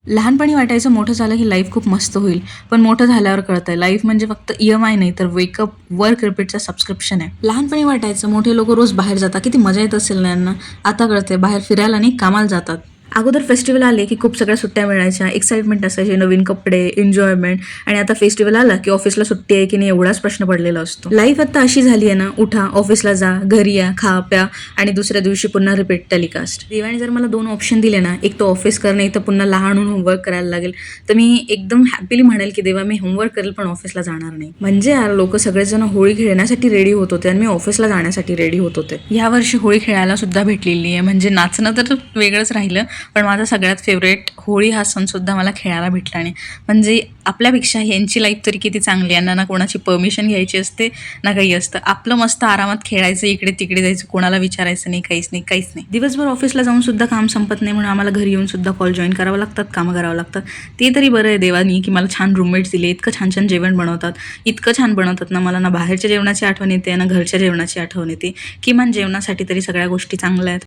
लहानपणी वाटायचं मोठं झालं की लाईफ खूप मस्त होईल. पण मोठं झाल्यावर कळतंय लाईफ म्हणजे फक्त EMI नाही तर वेकअप, वर्क रिपीटचं सबस्क्रिप्शन आहे. लहानपणी वाटायचं मोठे लोक रोज बाहेर जातात, किती मजा येत असेल ना यांना. आता कळतंय बाहेर फिरायला नाही कामाला जातात. अगोदर फेस्टिवल आले की खूप सगळ्या सुट्ट्या मिळायच्या, एक्साइटमेंट असायची, नवीन कपडे, एन्जॉयमेंट. आणि आता फेस्टिवल आला की ऑफिसला सुट्टी आहे की नाही एवढाच प्रश्न पडलेला असतो. लाईफ आता अशी झाली आहे ना, उठा, ऑफिसला जा, घरी या, खा प्या आणि दुसऱ्या दिवशी पुन्हा रिपीट टेलिकास्ट. देवाने जर मला 2 ऑप्शन दिले ना, एक तर ऑफिस करणे, तर पुन्हा लहान होऊन होमवर्क करायला लागेल, तर मी एकदम हॅपीली म्हणेल की देवा मी होमवर्क करेल पण ऑफिसला जाणार नाही. म्हणजे यार लोक सगळेजण होळी खेळण्यासाठी रेडी होत होते आणि मी ऑफिसला जाण्यासाठी रेडी होत होते. यावर्षी होळी खेळायला सुद्धा भेटलेली आहे. म्हणजे नाचणं तर वेगळंच राहिलं, पण माझा सगळ्यात फेवरेट होळी हा सण सुद्धा मला खेळायला भेटला नाही. म्हणजे आपल्यापेक्षा यांची लाईफ तरी किती चांगली. यांना ना कोणाची परमिशन घ्यायची असते ना काही असतं. आपलं मस्त आरामात खेळायचं, इकडे तिकडे जायचं, कोणाला विचारायचं नाही, काहीच नाही. दिवसभर ऑफिसला जाऊन सुद्धा काम संपत नाही, म्हणून आम्हाला घरी येऊन सुद्धा कॉल जॉईन करावं लागतात, कामं करावं लागतात. ते तरी बरं आहे देवानी की मला छान रूममेट्स दिले, इतकं छान जेवण बनवतात, इतकं छान बनवतात ना, मला ना बाहेरच्या जेवणाची आठवण येते ना घरच्या जेवणाची आठवण येते. किमान जेवणासाठी तरी सगळ्या गोष्टी चांगल्या आहेत.